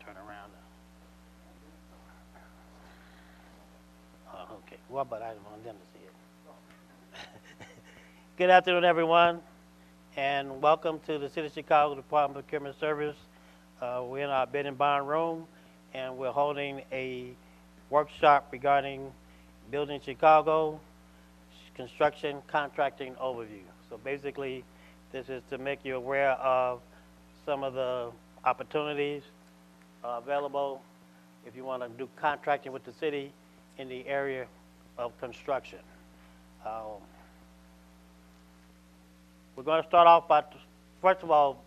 turn around. Okay. What about I want them to see it? Good afternoon, everyone, and welcome to the City of Chicago Department of Procurement Service. We're in our bid and bond room, and we're holding a workshop regarding Building Chicago construction contracting overview. So basically, this is to make you aware of some of the opportunities available if you want to do contracting with the city in the area of construction. We're going to start off by, first of all,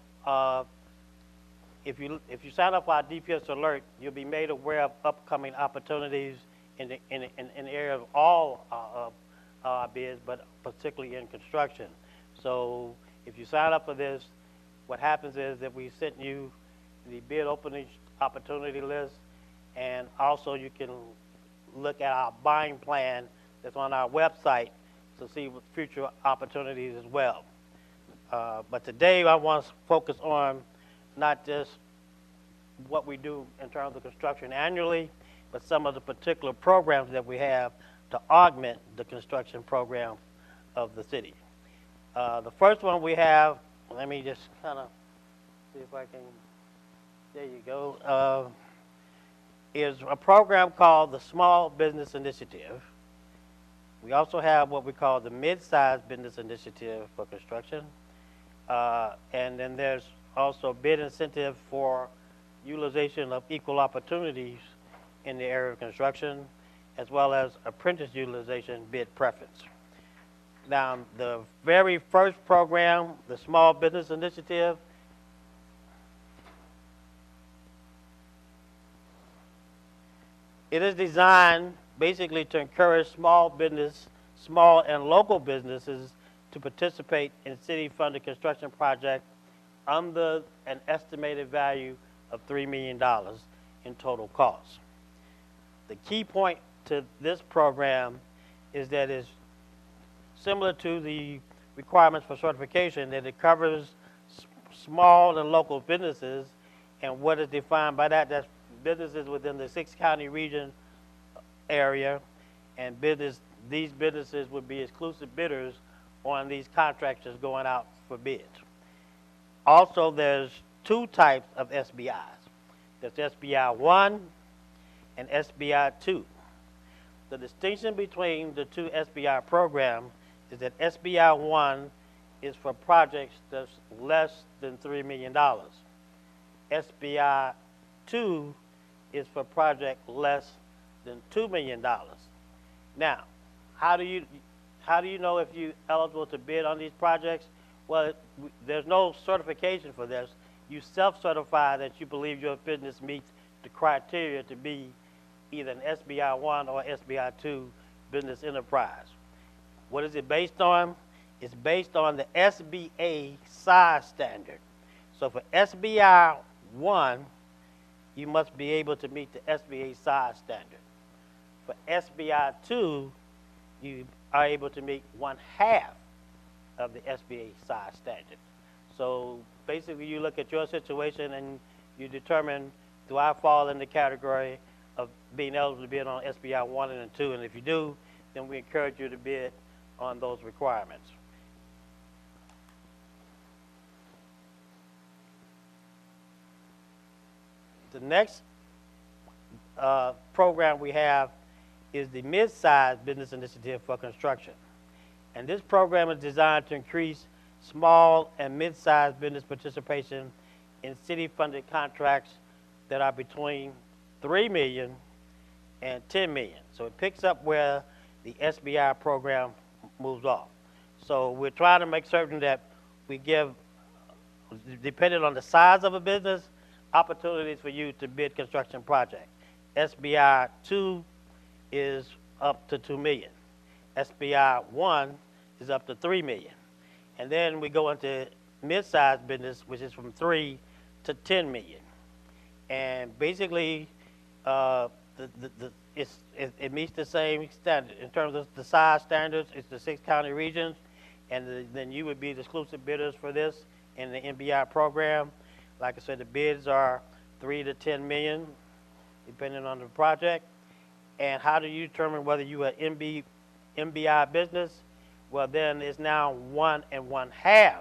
if you sign up for our DPS alert, you'll be made aware of upcoming opportunities in the area of all our bids, but particularly in construction. So if you sign up for this, what happens is that we send you the bid opening opportunity list, and also you can look at our buying plan that's on our website to see future opportunities as well. But today I want to focus on not just what we do in terms of construction annually, but some of the particular programs that we have to augment the construction program of the city. The first one we have, let me just kind of see if I can, there you go, is a program called the Small Business Initiative. We also have what we call the Mid-Sized Business Initiative for construction. And then there's also bid incentive for utilization of equal opportunities in the area of construction, as well as Apprentice Utilization Bid Preference. Now, the very first program, the Small Business Initiative, it is designed basically to encourage small and local businesses to participate in city-funded construction projects under an estimated value of $3 million in total costs. The key point to this program is that it's similar to the requirements for certification, that it covers small and local businesses, and what is defined by that, that's businesses within the 6-county region area, and these businesses would be exclusive bidders on these contracts that's going out for bids. Also, there's two types of SBIs. There's SBI 1 and SBI 2. The distinction between the two SBI programs is that SBI 1 is for projects that's less than $3 million. SBI 2 is for projects less than $2 million. Now, how do you know if you're eligible to bid on these projects? Well, there's no certification for this. You self-certify that you believe your business meets the criteria to be either an SBI 1 or SBI 2 business enterprise. What is it based on? It's based on the SBA size standard. So for SBI 1, you must be able to meet the SBA size standard. For SBI 2, you are able to meet 1/2 of the SBA size standard. So basically you look at your situation and you determine, do I fall in the category of being eligible to bid on SBI 1 and 2? And if you do, then we encourage you to bid on those requirements. The next program we have is the Mid-Sized Business Initiative for Construction. And this program is designed to increase small and mid-sized business participation in city-funded contracts that are between $3 million and $10 million. So it picks up where the SBI program moves off. So we're trying to make certain that we give, depending on the size of a business, opportunities for you to bid construction projects. SBI 2 is up to $2 million. SBI 1 is up to $3 million. And then we go into mid-sized business, which is from $3 to $10 million. And basically, it meets the same standard. In terms of the size standards, it's the 6-county regions, and then you would be the exclusive bidders for this in the MBI program. Like I said, the bids are 3 to 10 million, depending on the project. And how do you determine whether you are MBI business? Well, then it's now 1.5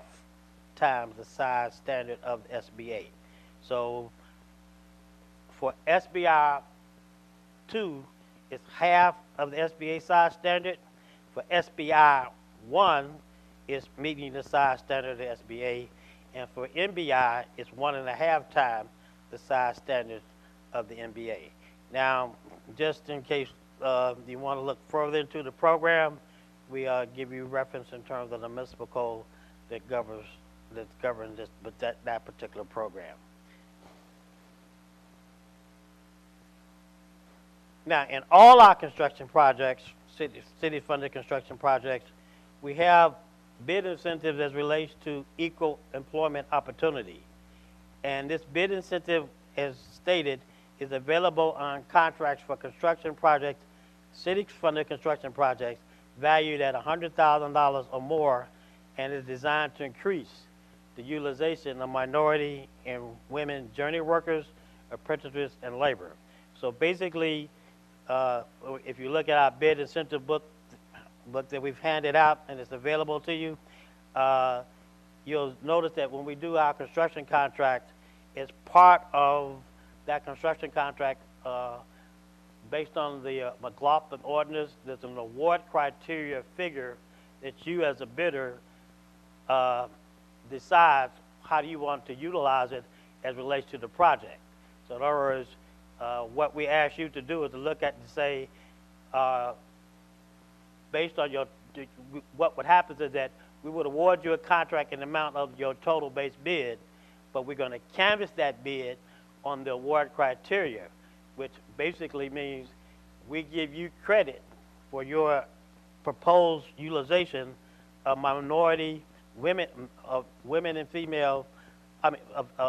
times the size standard of the SBA. So for SBI 2, it's half of the SBA size standard. For SBI 1, it's meeting the size standard of the SBA. And for MBI, it's 1.5 times the size standard of the MBA. Now, just in case you want to look further into the program, we give you reference in terms of the municipal code that governs this, but that particular program. Now, in all our construction projects, city-funded construction projects, we have bid incentives as relates to equal employment opportunity. And this bid incentive, as stated, is available on contracts for construction projects, city-funded construction projects, valued at $100,000 or more, and is designed to increase the utilization of minority and women journey workers, apprentices, and labor. So basically, if you look at our bid incentive book that we've handed out and it's available to you, you'll notice that when we do our construction contract, it's part of that construction contract based on the McLaughlin ordinance. There's an award criteria figure that you as a bidder decides how do you want to utilize it as relates to the project. So in other words, what we ask you to do is to look at and say, based on what would happen is that we would award you a contract in the amount of your total base bid, but we're going to canvass that bid on the award criteria, which basically means we give you credit for your proposed utilization of minority women, and female,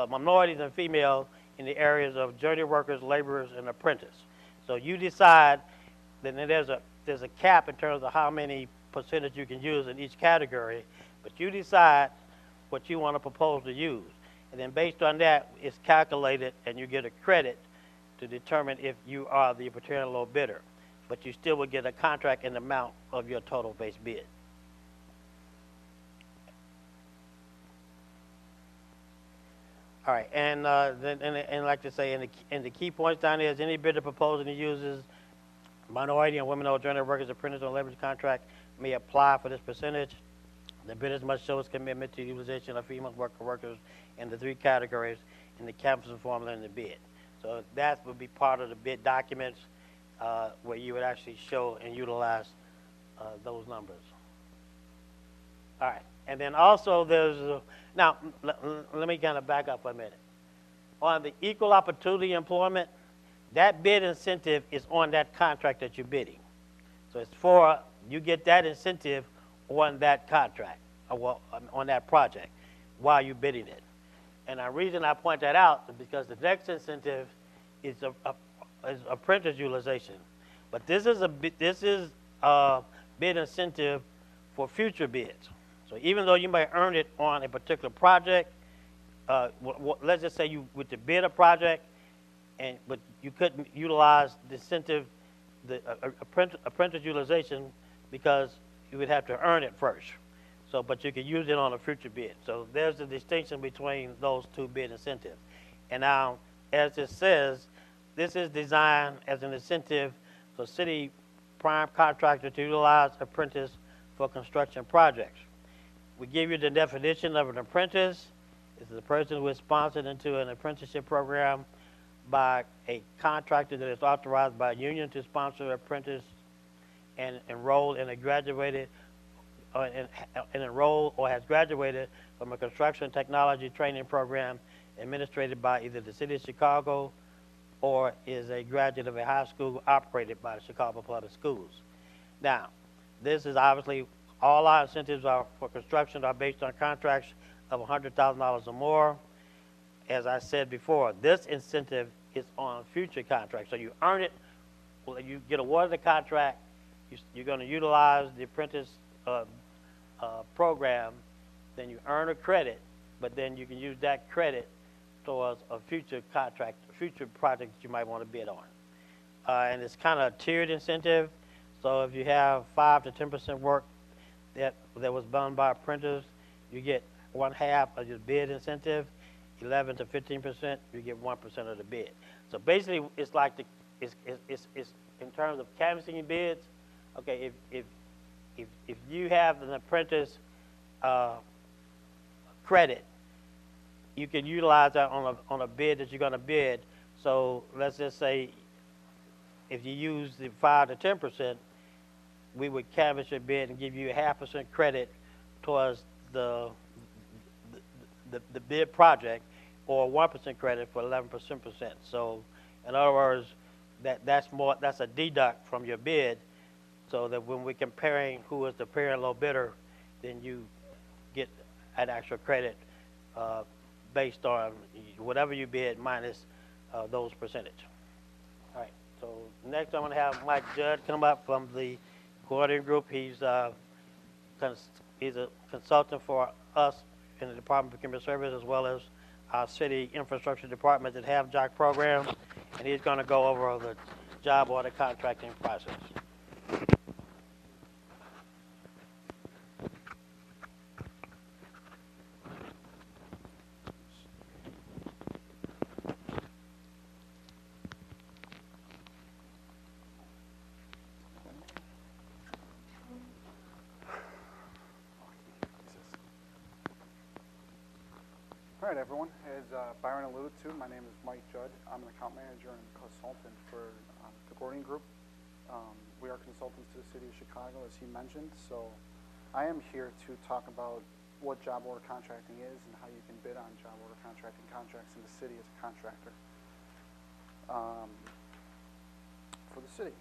minorities and female in the areas of journey workers, laborers, and apprentice. So you decide, then there's a cap in terms of how many percentage you can use in each category, but you decide what you want to propose to use. And then based on that, it's calculated and you get a credit to determine if you are the particular low bidder. But you still would get a contract in the amount of your total base bid. All right, and like to say, in the key points down there is any bidder proposing to uses minority and women or journey workers, apprentice, or labor contract may apply for this percentage. The bidders must show its commitment to utilization of female workers in the 3 categories in the canvassing formula in the bid. So that would be part of the bid documents where you would actually show and utilize those numbers. All right, and then also there's, now let me kind of back up a minute. On the equal opportunity employment, that bid incentive is on that contract that you're bidding. So it's for, you get that incentive on that contract, or on that project while you're bidding it. And the reason I point that out is because the next incentive is apprentice utilization. But this is a bid incentive for future bids. So even though you may earn it on a particular project, let's just say you were to bid a project, but you couldn't utilize the incentive, the apprentice utilization, because you would have to earn it first. So, but you could use it on a future bid. So there's a distinction between those 2 bid incentives. And now, as it says, this is designed as an incentive for city prime contractor to utilize apprentice for construction projects. We give you the definition of an apprentice. This is a person who is sponsored into an apprenticeship program by a contractor that is authorized by a union to sponsor an apprentice and enroll in a graduated and enroll or has graduated from a construction technology training program administered by either the City of Chicago or is a graduate of a high school operated by the Chicago Public Schools. Now, this is obviously, all our incentives are for construction are based on contracts of $100,000 or more. As I said before, this incentive is on future contracts. So you earn it, well, you get awarded the contract, you're going to utilize the apprentice program, then you earn a credit, but then you can use that credit towards a future contract future projects you might want to bid on. And it's kind of a tiered incentive. So if you have 5 to 10% work that was done by apprentices, you get 1/2 of your bid incentive. 11 to 15%, you get 1% of the bid. So basically, it's like it's in terms of canvassing your bids. Okay, if you have an apprentice credit, you can utilize that on a bid that you're going to bid. So let's just say if you use the 5 to 10%, we would canvass your bid and give you a 0.5% credit towards the bid project, or 1% credit for 11%. So in other words, that's a deduct from your bid, so that when we're comparing who is the superior low bidder, then you get an extra credit based on whatever you bid minus those percentage. All right, so next I'm going to have Mike Judd come up from the coordinating group. He's a consultant for us in the Department of Procurement Service, as well as our city infrastructure department that have JOC programs, and he's going to go over the job order contracting process. All right, everyone. As Byron alluded to, my name is Mike Judd. I'm an account manager and consultant for the coordinating group. We are consultants to the city of Chicago, as he mentioned. So I am here to talk about what job order contracting is and how you can bid on job order contracting contracts in the city as a contractor for the city.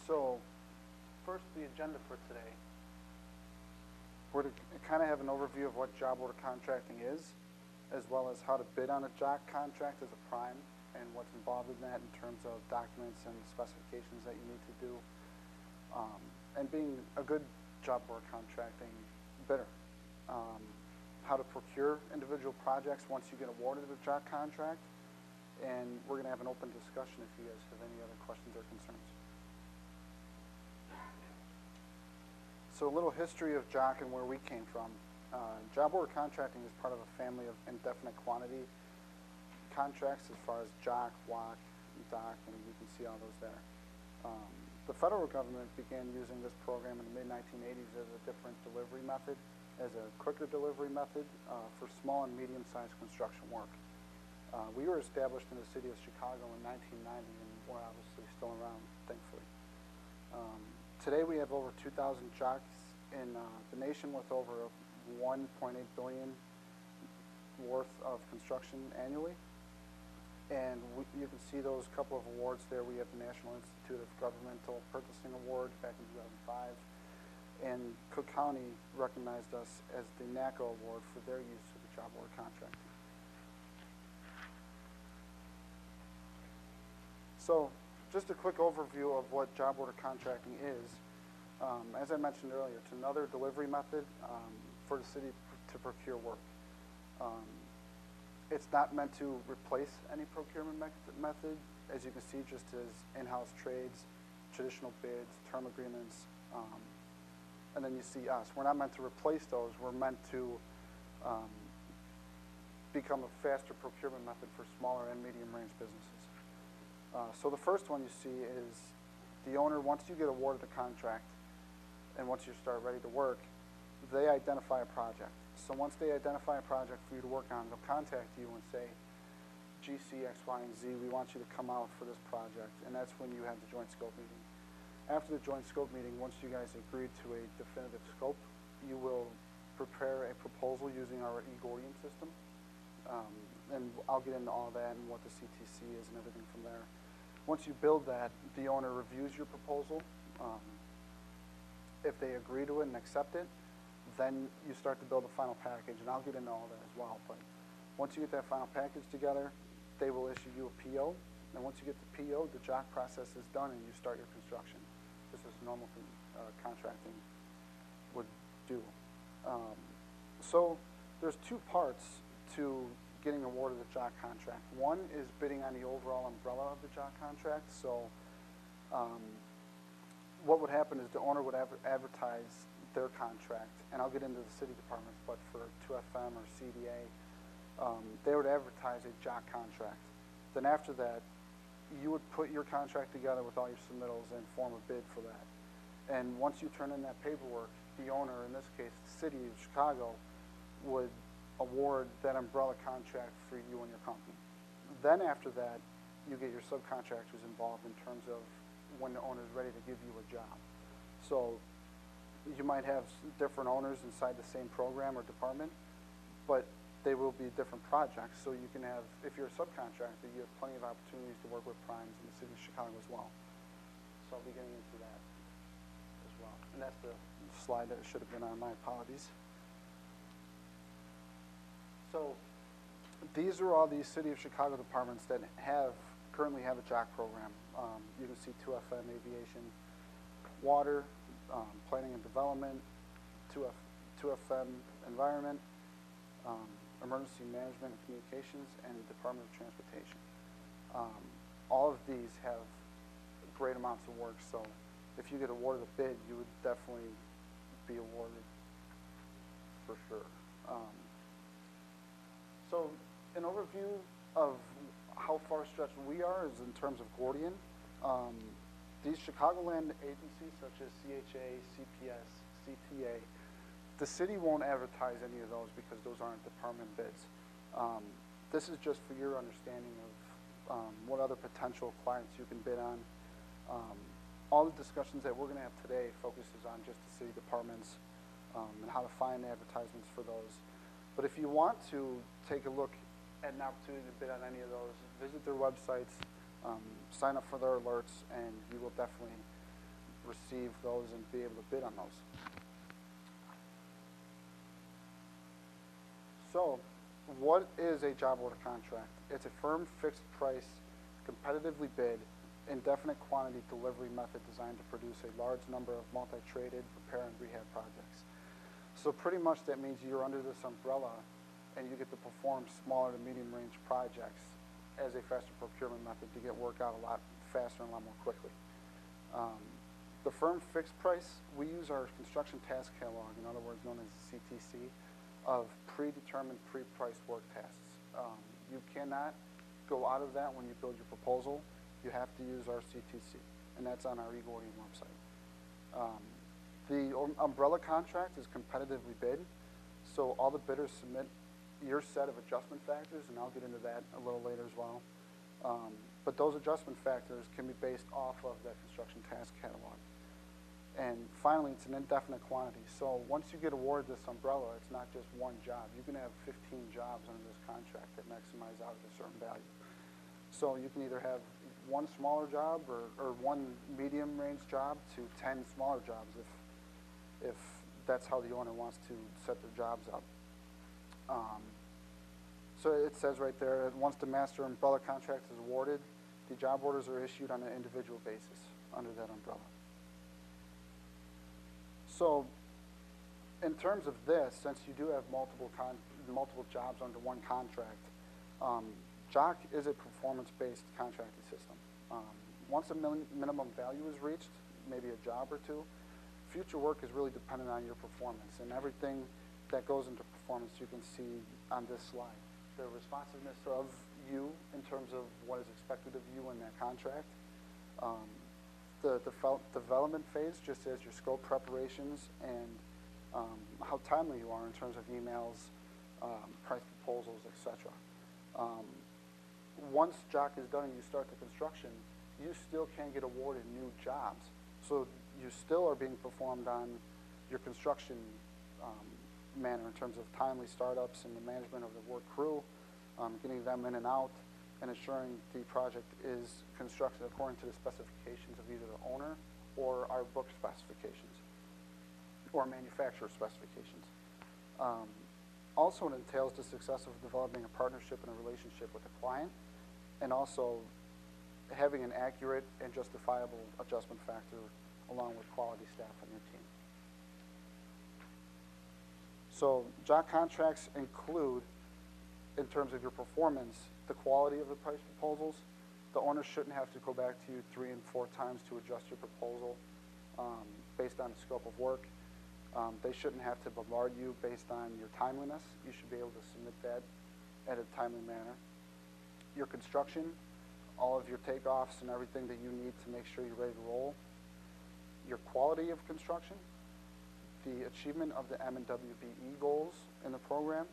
So first, the agenda for today. We're to kind of have an overview of what job order contracting is, as well as how to bid on a JOC contract as a prime and what's involved in that in terms of documents and specifications that you need to do, and being a good job order contracting bidder. How to procure individual projects once you get awarded a JOC contract, and we're going to have an open discussion if you guys have any other questions or concerns. So a little history of JOC and where we came from. Job order contracting is part of a family of indefinite quantity contracts as far as JOC, WOC, DOC, and you can see all those there. The federal government began using this program in the mid-1980s as a different delivery method, as a quicker delivery method for small and medium-sized construction work. We were established in the city of Chicago in 1990, and we're obviously still around, thankfully. Today we have over 2,000 JOCs in the nation, with over 1.8 billion worth of construction annually. And you can see those couple of awards there. We have the National Institute of Governmental Purchasing Award back in 2005. And Cook County recognized us as the NACO Award for their use of the job order contracting. So just a quick overview of what job order contracting is. As I mentioned earlier, it's another delivery method for the city to procure work. It's not meant to replace any procurement method. As you can see, just as in-house trades, traditional bids, term agreements, and then you see us. We're not meant to replace those. We're meant to become a faster procurement method for smaller and medium-range businesses. So the first one you see is the owner, once you get awarded a contract and once you start ready to work, they identify a project. So once they identify a project for you to work on, they'll contact you and say, GC, X, Y, and Z, we want you to come out for this project. And that's when you have the joint scope meeting. After the joint scope meeting, once you guys agree to a definitive scope, you will prepare a proposal using our e-Gordian system. And I'll get into all that and what the CTC is and everything from there. Once you build that, the owner reviews your proposal. If they agree to it and accept it, then you start to build a final package, and I'll get into all that as well. But once you get that final package together, they will issue you a PO. And once you get the PO, the JOC process is done, and you start your construction, just as normal contracting would do. So there's two parts to getting awarded the job contract. One is bidding on the overall umbrella of the job contract. So what would happen is the owner would advertise their contract, and I'll get into the city departments, but for 2FM or CDA, they would advertise a job contract. Then after that, you would put your contract together with all your submittals and form a bid for that. And once you turn in that paperwork, the owner, in this case, the city of Chicago, would award that umbrella contract for you and your company. Then after that, you get your subcontractors involved in terms of when the owner is ready to give you a job. So you might have different owners inside the same program or department, but they will be different projects. So you can have, if you're a subcontractor, you have plenty of opportunities to work with primes in the city of Chicago as well. So I'll be getting into that as well. And that's the slide that should have been on. My apologies. So these are all the city of Chicago departments that currently have a JOC program. You can see 2FM Aviation, Water, Planning and Development, 2FM Environment, Emergency Management and Communications, and Department of Transportation. All of these have great amounts of work, so if you get awarded a bid, you would definitely be awarded for sure. So an overview of how far stretched we are is in terms of Gordian. These Chicagoland agencies such as CHA, CPS, CTA, the city won't advertise any of those because those aren't department bids. This is just for your understanding of what other potential clients you can bid on. All the discussions that we're going to have today focuses on just the city departments and how to find advertisements for those. But if you want to take a look at an opportunity to bid on any of those, visit their websites, sign up for their alerts, and you will definitely receive those and be able to bid on those. So, what is a job order contract? It's a firm fixed price, competitively bid, indefinite quantity delivery method designed to produce a large number of multi-traded repair and rehab projects. So pretty much that means you're under this umbrella and you get to perform smaller to medium range projects as a faster procurement method to get work out a lot faster and a lot more quickly. The firm fixed price, we use our construction task catalog, in other words known as CTC, of predetermined pre-priced work tasks. You cannot go out of that when you build your proposal. You have to use our CTC, and that's on our eGordian website. The umbrella contract is competitively bid, so all the bidders submit your set of adjustment factors, and I'll get into that a little later as well. But those adjustment factors can be based off of that construction task catalog. And finally, it's an indefinite quantity. So once you get awarded this umbrella, it's not just one job. You can have 15 jobs under this contract that maximize out at a certain value. So you can either have one smaller job or one medium range job to 10 smaller jobs if that's how the owner wants to set their jobs up. So it says right there, once the master umbrella contract is awarded, the job orders are issued on an individual basis under that umbrella. So in terms of this, since you do have multiple jobs under one contract, JOC is a performance-based contracting system. Once a minimum value is reached, maybe a job or two, future work is really dependent on your performance, and everything that goes into performance you can see on this slide. The responsiveness of you in terms of what is expected of you in that contract. The development phase just says your scope preparations and how timely you are in terms of emails, price proposals, etc. Once JOC is done and you start the construction, you still can get awarded new jobs. So you still are being performed on your construction manner in terms of timely startups and the management of the work crew, getting them in and out, and ensuring the project is constructed according to the specifications of either the owner or our book specifications or manufacturer specifications. Also, it entails the success of developing a partnership and a relationship with the client, and also having an accurate and justifiable adjustment factor along with quality staff on your team. So JOC contracts include in terms of your performance, the quality of the price proposals. The owner shouldn't have to go back to you 3 and 4 times to adjust your proposal based on the scope of work. They shouldn't have to bombard you based on your timeliness. You should be able to submit that at a timely manner. Your construction, all of your takeoffs and everything that you need to make sure you're ready to roll. Your quality of construction, the achievement of the M&WBE goals in the program,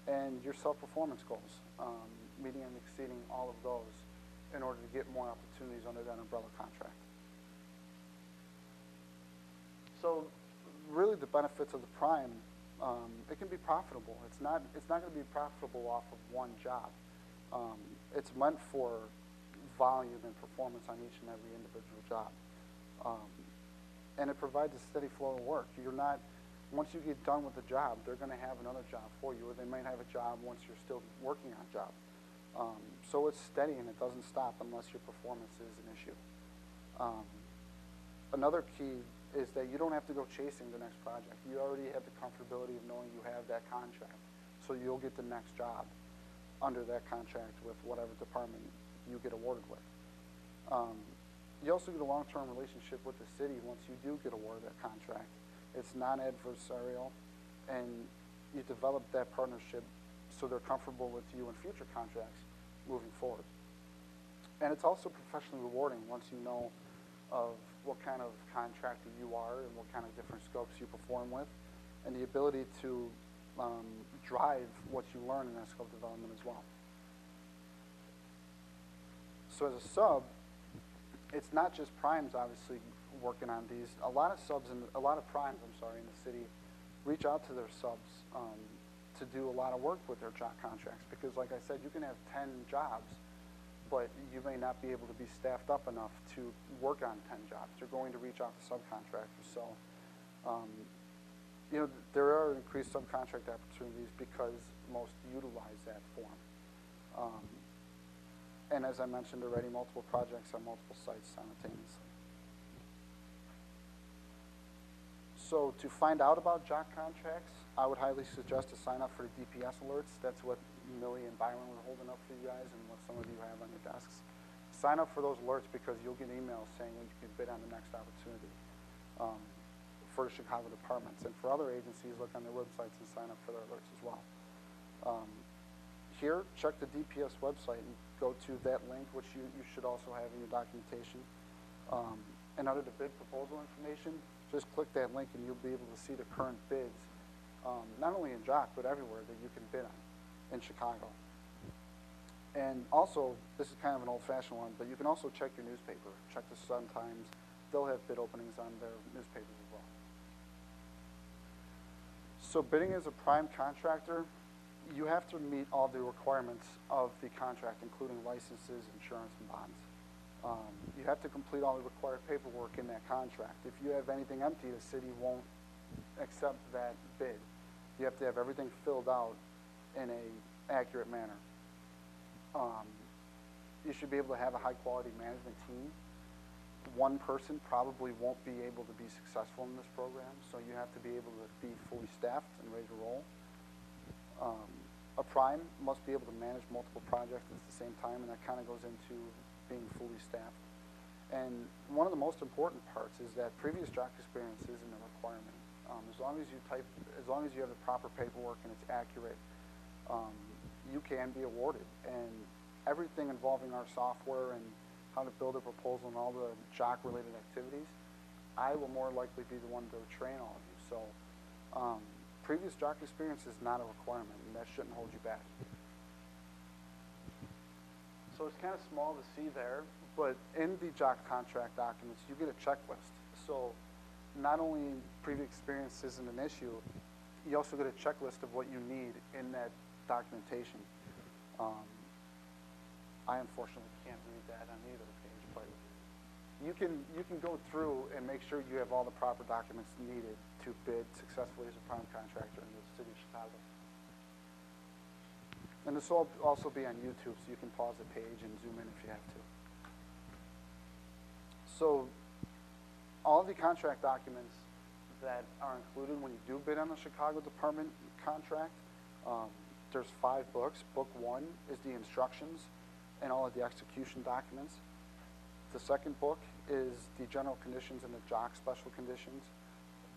and your self-performance goals, meeting and exceeding all of those in order to get more opportunities under that umbrella contract. So really the benefits of the prime, it can be profitable. It's not going to be profitable off of one job. It's meant for volume and performance on each and every individual job. And it provides a steady flow of work. You're not, once you get done with the job, they're going to have another job for you, or they might have a job once you're still working on a job. So it's steady and it doesn't stop unless your performance is an issue. Another key is that you don't have to go chasing the next project. You already have the comfortability of knowing you have that contract, so you'll get the next job under that contract with whatever department you get awarded with. You also get a long-term relationship with the city once you do get awarded that contract. It's non-adversarial, and you develop that partnership so they're comfortable with you in future contracts moving forward. And it's also professionally rewarding once you know of what kind of contractor you are and what kind of different scopes you perform with, and the ability to drive what you learn in that scope development as well. So as a sub, it's not just primes obviously working on these. A lot of primes, in the city reach out to their subs to do a lot of work with their job contracts, because like I said, you can have 10 jobs, but you may not be able to be staffed up enough to work on 10 jobs. You're going to reach out to subcontractors. So, you know, there are increased subcontract opportunities because most utilize that form. And as I mentioned already, multiple projects on multiple sites simultaneously. So to find out about job contracts, I would highly suggest to sign up for the DPS alerts. That's what Millie and Byron were holding up for you guys and what some of you have on your desks. Sign up for those alerts because you'll get emails saying when you can bid on the next opportunity for the Chicago departments. And for other agencies, look on their websites and sign up for their alerts as well. Here, check the DPS website and go to that link, which you should also have in your documentation. And under the bid proposal information, just click that link and you'll be able to see the current bids, not only in JOC, but everywhere that you can bid on in Chicago. And also, this is kind of an old-fashioned one, but you can also check your newspaper. Check the Sun-Times. They'll have bid openings on their newspapers as well. So bidding as a prime contractor, you have to meet all the requirements of the contract, including licenses, insurance, and bonds. You have to complete all the required paperwork in that contract. If you have anything empty, the city won't accept that bid. You have to have everything filled out in an accurate manner. You should be able to have a high-quality management team. One person probably won't be able to be successful in this program, so you have to be able to be fully staffed and ready to roll. A prime must be able to manage multiple projects at the same time, and that kind of goes into being fully staffed. And one of the most important parts is that previous job experience isn't a requirement. As long as you have the proper paperwork and it's accurate, you can be awarded. And everything involving our software and how to build a proposal and all the JOC-related activities, I will more likely be the one to train all of you. So previous JOC experience is not a requirement, and that shouldn't hold you back. So it's kind of small to see there, but in the JOC contract documents, you get a checklist. So not only previous experience isn't an issue, you also get a checklist of what you need in that documentation. I unfortunately can't read that on either page, but you can go through and make sure you have all the proper documents needed to bid successfully as a prime contractor in the city of Chicago. And this will also be on YouTube, so you can pause the page and zoom in if you have to. So all of the contract documents that are included when you do bid on the Chicago department contract, There's 5 books. Book 1 is the instructions and all of the execution documents. The second book is the general conditions and the jock special conditions.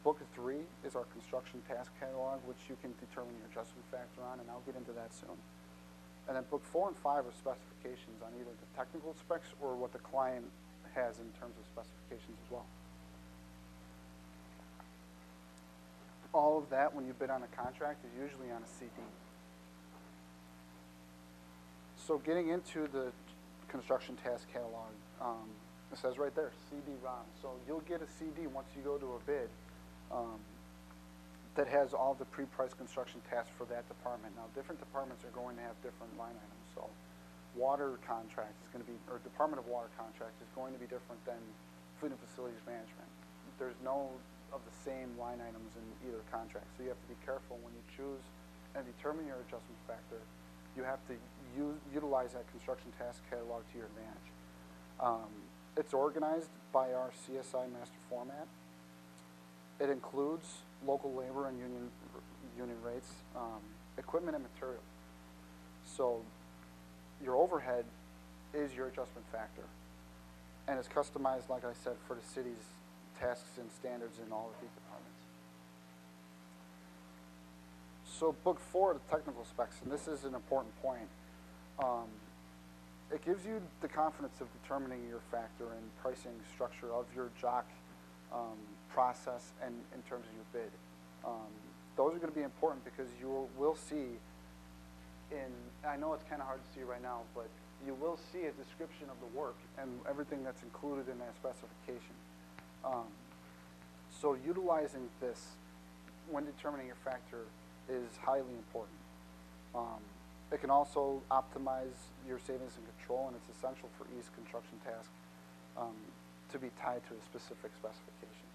Book 3 is our construction task catalog, which you can determine your adjustment factor on, and I'll get into that soon. And then book 4 and 5 are specifications on either the technical specs or what the client has in terms of specifications as well. All of that, when you bid on a contract, is usually on a CD. So getting into the construction task catalog, it says right there, CD-ROM. So you'll get a CD once you go to a bid that has all the pre-priced construction tasks for that department. Now, different departments are going to have different line items. So water contract is going to be, or Department of Water contract is going to be different than food and facilities management. There's no of the same line items in either contract. So you have to be careful when you choose and determine your adjustment factor. You have to utilize that construction task catalog to your advantage. It's organized by our CSI master format. It includes local labor and union rates, equipment and material. So your overhead is your adjustment factor. And it's customized, like I said, for the city's tasks and standards in all of these departments. So book 4, the technical specs, and this is an important point. It gives you the confidence of determining your factor and pricing structure of your jock process and in terms of your bid. Those are going to be important because you will see I know it's kind of hard to see right now, but you will see a description of the work and everything that's included in that specification. So utilizing this when determining your factor is highly important. It can also optimize your savings and control, and it's essential for each construction task to be tied to a specific specification.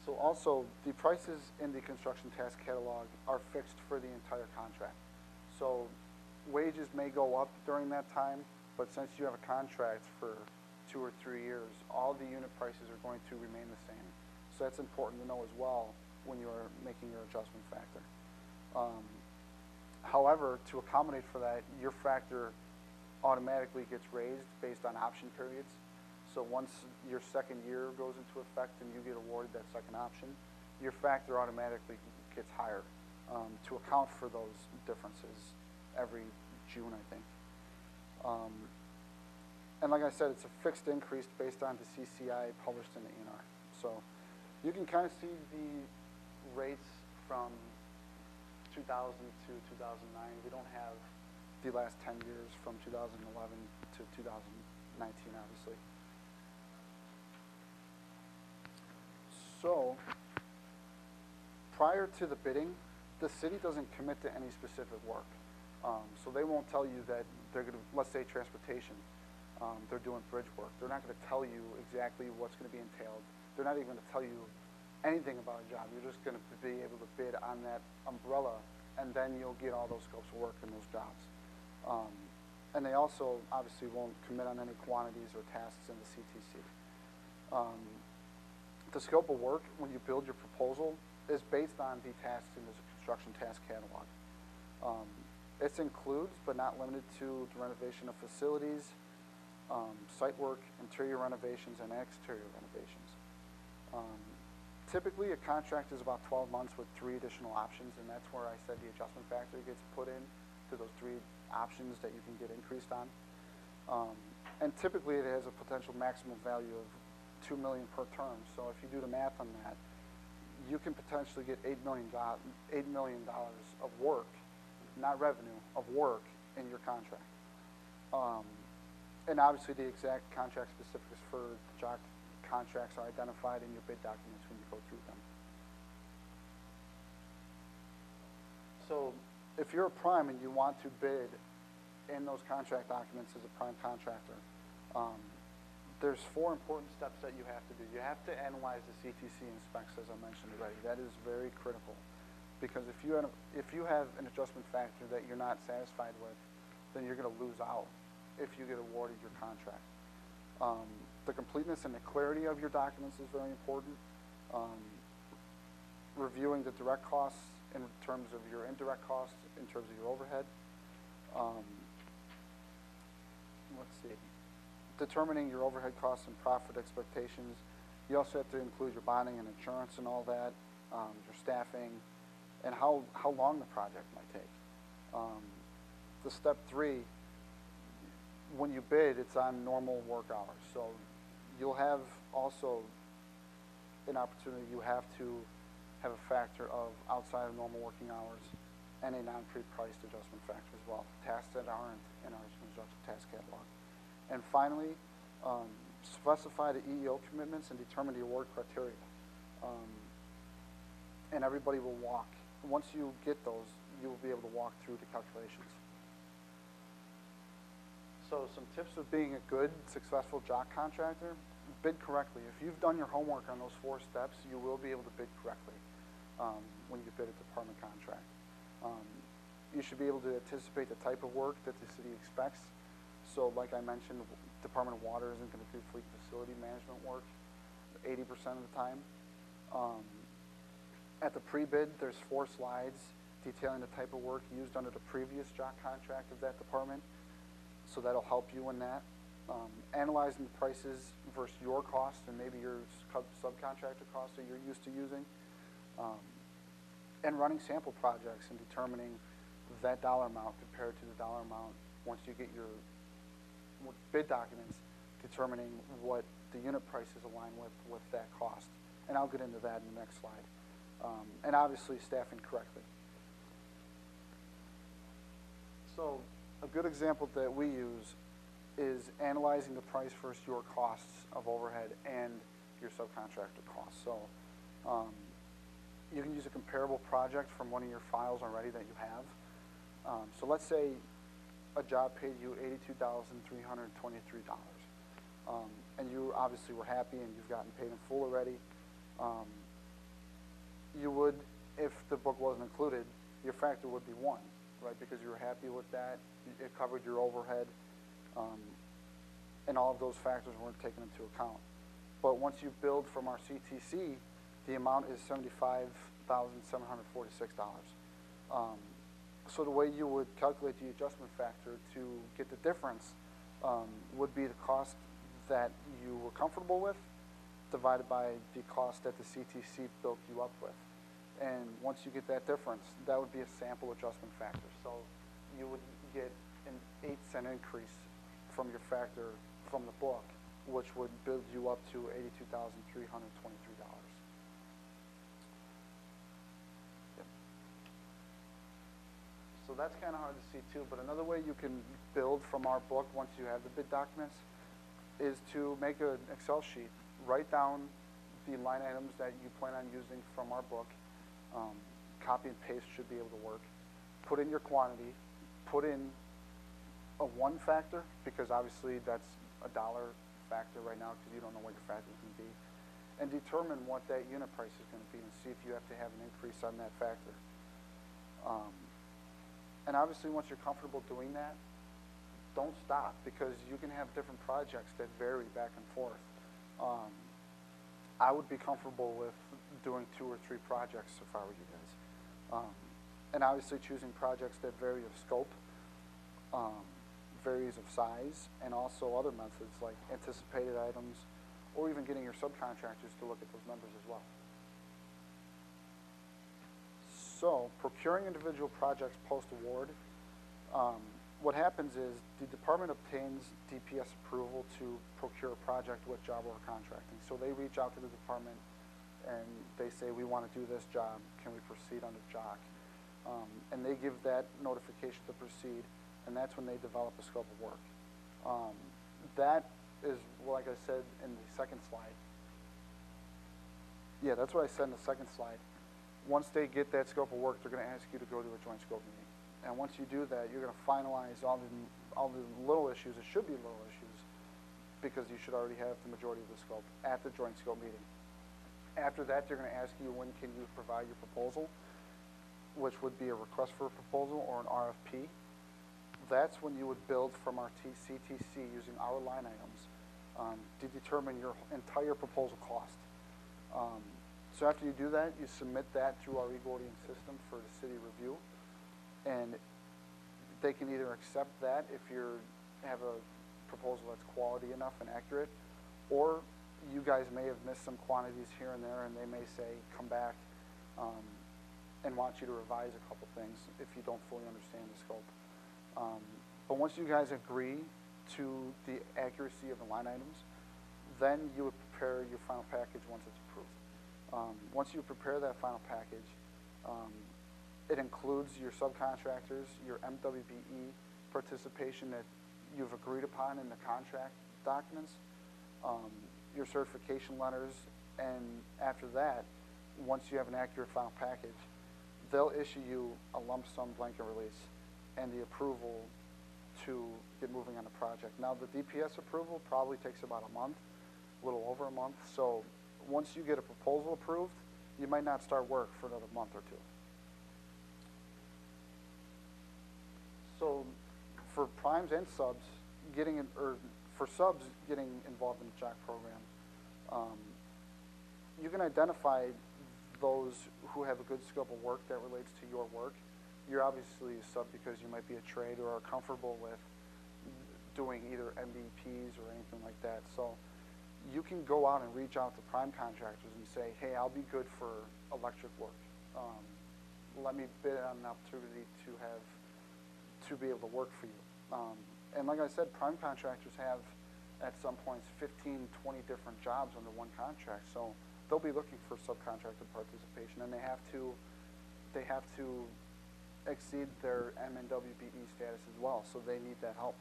So also, the prices in the construction task catalog are fixed for the entire contract. So wages may go up during that time, but since you have a contract for 2 or 3 years, all the unit prices are going to remain the same. So that's important to know as well when you are making your adjustment factor. However, to accommodate for that, your factor automatically gets raised based on option periods. So once your second year goes into effect and you get awarded that second option, your factor automatically gets higher to account for those differences every June, I think. And like I said, it's a fixed increase based on the CCI published in the ENR. So you can kind of see the rates from 2000 to 2009. We don't have the last 10 years from 2011 to 2019, obviously. So prior to the bidding, the city doesn't commit to any specific work. So they won't tell you that they're going to, let's say transportation, they're doing bridge work. They're not going to tell you exactly what's going to be entailed. They're not even going to tell you anything about a job. You're just going to be able to bid on that umbrella, and then you'll get all those scopes of work in those jobs. And they also obviously won't commit on any quantities or tasks in the CTC. The scope of work, when you build your proposal, is based on the tasks in the construction task catalog. It includes, but not limited to, the renovation of facilities, site work, interior renovations, and exterior renovations. Typically, a contract is about 12 months with 3 additional options, and that's where I said the adjustment factor gets put in to those 3 options that you can get increased on. And typically, it has a potential maximum value of $2 million per term. So if you do the math on that, you can potentially get $8 million of work, not revenue, of work in your contract. And obviously, the exact contract specifics for the job contracts are identified in your bid documents when you go through them. So if you're a prime and you want to bid in those contract documents as a prime contractor, there's 4 important steps that you have to do. You have to analyze the CTC and specs, as I mentioned already. That is very critical, because if you have an adjustment factor that you're not satisfied with, then you're going to lose out if you get awarded your contract. The completeness and the clarity of your documents is very important. reviewing the direct costs in terms of your indirect costs, in terms of your overhead. Let's see. Determining your overhead costs and profit expectations. You also have to include your bonding and insurance and all that, your staffing, and how long the project might take. The step 3, when you bid, it's on normal work hours. So you'll have also an opportunity, you have to have a factor of outside of normal working hours and a non-pre-priced adjustment factor as well, tasks that aren't in our construction task catalog. And finally, specify the EEO commitments and determine the award criteria. And everybody will walk. Once you get those, you will be able to walk through the calculations. So some tips of being a good, successful jock contractor: bid correctly. If you've done your homework on those 4 steps, you will be able to bid correctly when you bid a department contract. You should be able to anticipate the type of work that the city expects. So like I mentioned, Department of Water isn't going to do fleet facility management work 80% of the time. At the pre-bid, there's 4 slides detailing the type of work used under the previous jock contract of that department. So that'll help you in that. Analyzing the prices versus your cost and maybe your subcontractor cost that you're used to using. And running sample projects and determining that dollar amount compared to the dollar amount once you get your bid documents, determining what the unit prices align with that cost. And I'll get into that in the next slide. And obviously staffing correctly. So a good example that we use is analyzing the price versus your costs of overhead and your subcontractor costs. So you can use a comparable project from one of your files already that you have. So let's say a job paid you $82,323. And you obviously were happy and you've gotten paid in full already. You would, if the book wasn't included, your factor would be 1, right? Because you were happy with that, it covered your overhead, and all of those factors weren't taken into account. But once you billed from our CTC, the amount is $75,746. So the way you would calculate the adjustment factor to get the difference would be the cost that you were comfortable with divided by the cost that the CTC built you up with. And once you get that difference, that would be a sample adjustment factor. So you would get an 8-cent increase from your factor from the book, which would build you up to $82,323. Yep. So that's kind of hard to see too, but another way you can build from our book once you have the bid documents is to make an Excel sheet. Write down the line items that you plan on using from our book. Copy and paste should be able to work. Put in your quantity. Put in a 1 factor, because obviously that's a dollar factor right now because you don't know what your factor is going to be. And determine what that unit price is going to be and see if you have to have an increase on that factor. And obviously once you're comfortable doing that, don't stop, because you can have different projects that vary back and forth. I would be comfortable with doing 2 or 3 projects if I were you guys. And obviously choosing projects that vary of scope, varies of size, and also other methods like anticipated items, or even getting your subcontractors to look at those numbers as well. So procuring individual projects post-award, what happens is the department obtains DPS approval to procure a project with job order contracting. So they reach out to the department and they say, we want to do this job, can we proceed under JOC? And they give that notification to proceed, and that's when they develop a scope of work. That is, like I said in the second slide. Yeah, that's what I said in the second slide. Once they get that scope of work, they're going to ask you to go to a joint scope meeting. And once you do that, you're going to finalize all the little issues. It should be little issues, because you should already have the majority of the scope at the joint scope meeting. After that, they're going to ask you, when can you provide your proposal, which would be a request for a proposal or an RFP. That's when you would build from our CTC using our line items to determine your entire proposal cost. So after you do that, you submit that through our e-boarding system for the city review, and they can either accept that if you have a proposal that's quality enough and accurate, or you guys may have missed some quantities here and there, and they may say, come back and want you to revise a couple things if you don't fully understand the scope. But once you guys agree to the accuracy of the line items, then you would prepare your final package once it's approved. Once you prepare that final package, it includes your subcontractors, your MWBE participation that you've agreed upon in the contract documents, your certification letters, and after that, once you have an accurate final package, they'll issue you a lump sum blanket release and the approval to get moving on the project. Now, the DPS approval probably takes about a month, a little over a month, so once you get a proposal approved, you might not start work for another month or two. So for primes and subs, for subs getting involved in the JOC program, you can identify those who have a good scope of work that relates to your work. You're obviously a sub because you might be a trade or are comfortable with doing either MVPs or anything like that. So you can go out and reach out to prime contractors and say, hey, I'll be good for electric work. Let me bid on an opportunity to be able to work for you. And like I said, prime contractors have, at some points, 15, 20 different jobs under one contract. So they'll be looking for subcontractor participation, and they have to exceed their MNWBE status as well, so they need that help.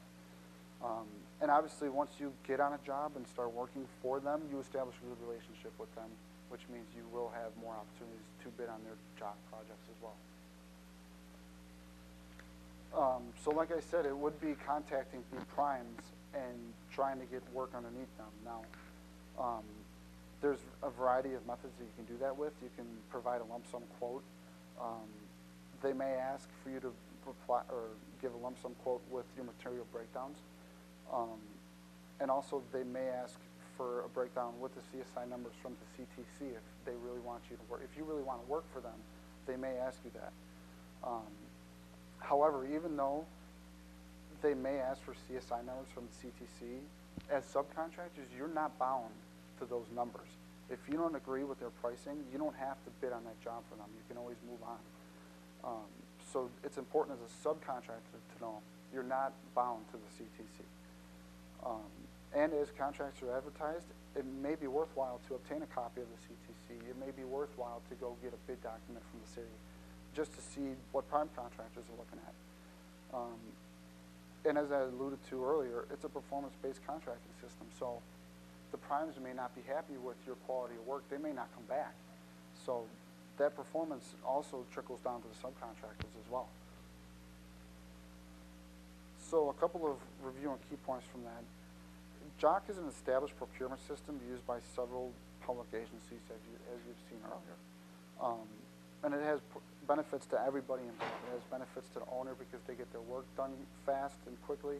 And obviously, once you get on a job and start working for them, you establish a good relationship with them, which means you will have more opportunities to bid on their job projects as well. So like I said, it would be contacting the primes and trying to get work underneath them. Now, there's a variety of methods that you can do that with. You can provide a lump sum quote. They may ask for you to reply or give a lump sum quote with your material breakdowns. And also they may ask for a breakdown with the CSI numbers from the CTC if they really want you to work. If you really want to work for them, they may ask you that. However, even though they may ask for CSI numbers from the CTC, as subcontractors, you're not bound to those numbers. If you don't agree with their pricing, you don't have to bid on that job for them. You can always move on. So it's important as a subcontractor to know you're not bound to the CTC. And as contracts are advertised, it may be worthwhile to obtain a copy of the CTC. It may be worthwhile to go get a bid document from the city just to see what prime contractors are looking at. And as I alluded to earlier, it's a performance-based contracting system. So the primes may not be happy with your quality of work. They may not come back. So that performance also trickles down to the subcontractors as well. So a couple of review and key points from that. JOC is an established procurement system used by several public agencies, as you've seen earlier. And it has benefits to everybody involved. It has benefits to the owner because they get their work done fast and quickly.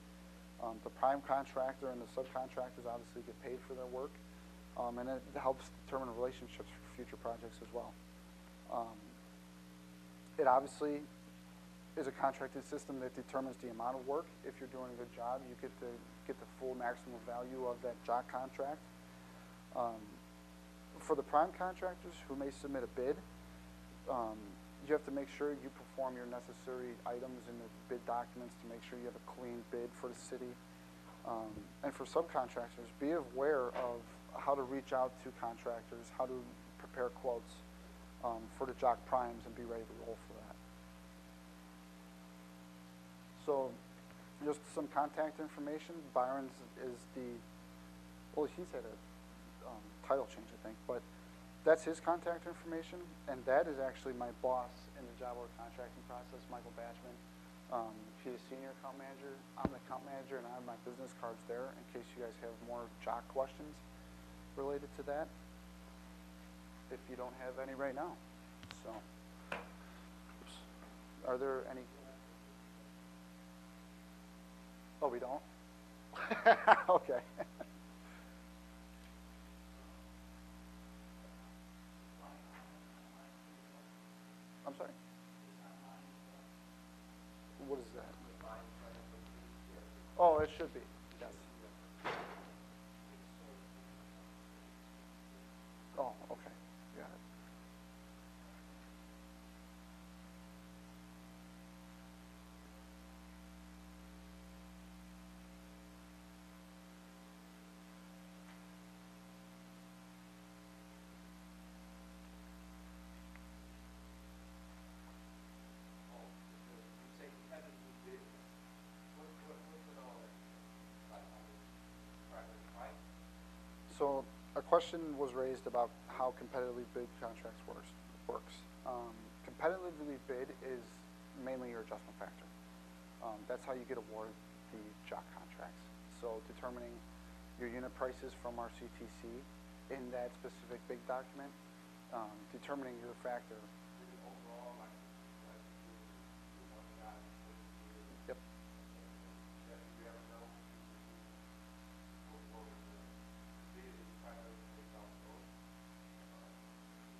The prime contractor and the subcontractors obviously get paid for their work. And it helps determine relationships for future projects as well. It obviously is a contracting system that determines the amount of work. If you're doing a good job, you get the full maximum value of that JOC contract. For the prime contractors who may submit a bid, you have to make sure you perform your necessary items in the bid documents to make sure you have a clean bid for the city. And for subcontractors, be aware of how to reach out to contractors, how to prepare quotes for the JOC primes and be ready to roll for that. So just some contact information. Byron's is well, he's had a title change, I think, but that's his contact information, and that is actually my boss in the job order contracting process, Michael Batchman. He's a senior account manager. I'm the account manager, and I have my business cards there in case you guys have more JOC questions related to that, if you don't have any right now. So, oops. Are there any? Oh, we don't? Okay. I'm sorry? What is that? Oh, it should be, yes. Oh, okay, got it. So a question was raised about how competitively bid contracts works. Competitively bid is mainly your adjustment factor. That's how you get awarded the job contracts. So determining your unit prices from our CTC in that specific bid document, determining your factor. Yep.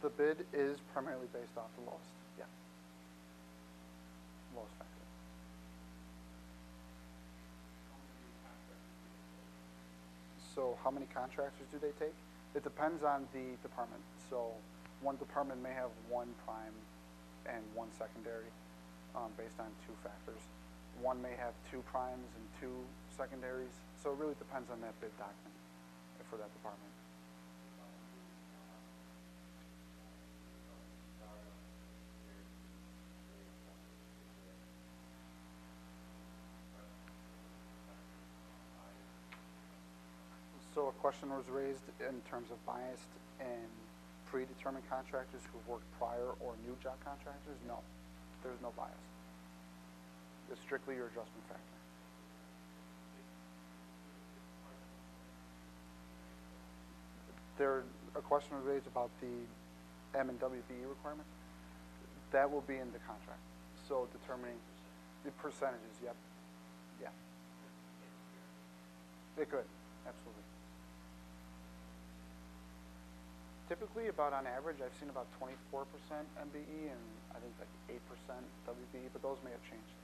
The bid is primarily based off the lowest, yeah. Lowest factor. So how many contractors do they take? It depends on the department. So one department may have one prime and one secondary based on two factors. One may have two primes and two secondaries. So it really depends on that bid document for that department. So a question was raised in terms of biased and predetermined contractors who've worked prior or new job contractors. No, there's no bias. It's strictly your adjustment factor. A question was raised about the M and WBE requirements. That will be in the contract. So determining the percentages, yep. Yeah. It could, absolutely. Typically, about on average, I've seen about 24% MBE and I think like 8% WBE, but those may have changed.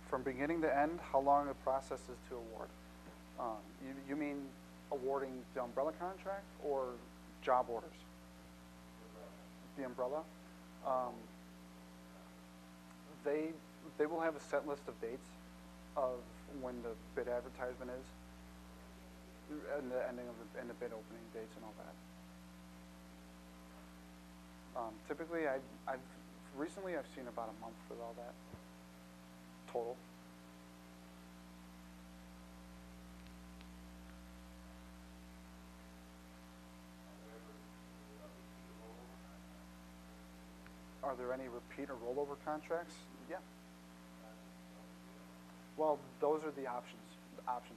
From beginning to end, how long the process is to award? You mean awarding the umbrella contract or job orders? The umbrella. They will have a set list of dates of when the bid advertisement is, and the ending of and the bid opening dates and all that. Typically, recently I've seen about a month for all that total. Are there any repeat or rollover contracts? Yeah. Well, those are the option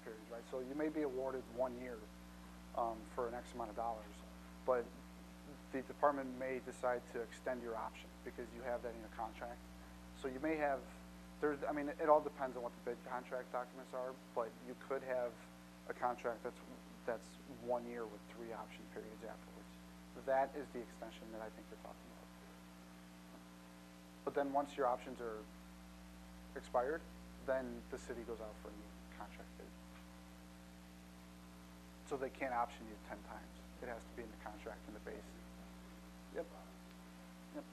periods, right? So you may be awarded 1 year for an X amount of dollars, but the department may decide to extend your option because you have that in your contract. So you may have, it all depends on what the bid contract documents are, but you could have a contract that's 1 year with 3 option periods afterwards. That is the extension that I think you're talking about. But then once your options are expired, then the city goes out for a new contract bid. So they can't option you 10 times. It has to be in the contract in the base. Yep. Yep.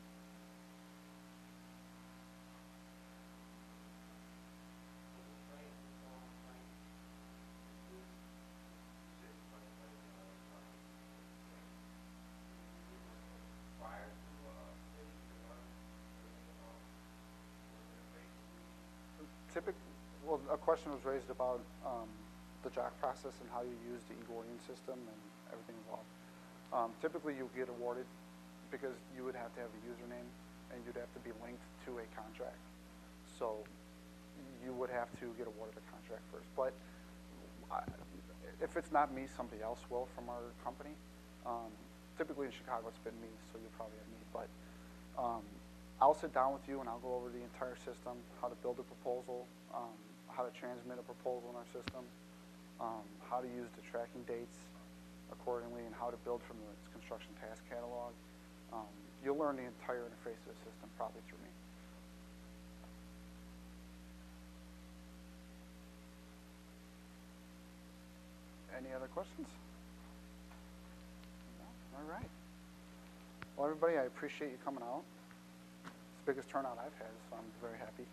Well, a question was raised about the JOC process and how you use the e-Gordian system and everything involved. Typically, you get awarded because you would have to have a username and you'd have to be linked to a contract. So you would have to get awarded a contract first. But if it's not me, somebody else will from our company. Typically in Chicago, it's been me, so you'll probably have me. But I'll sit down with you and I'll go over the entire system, how to build a proposal, how to transmit a proposal in our system, how to use the tracking dates accordingly, and how to build from the construction task catalog. You'll learn the entire interface of the system probably through me. Any other questions? No? All right. Well, everybody, I appreciate you coming out. It's the biggest turnout I've had, so I'm very happy.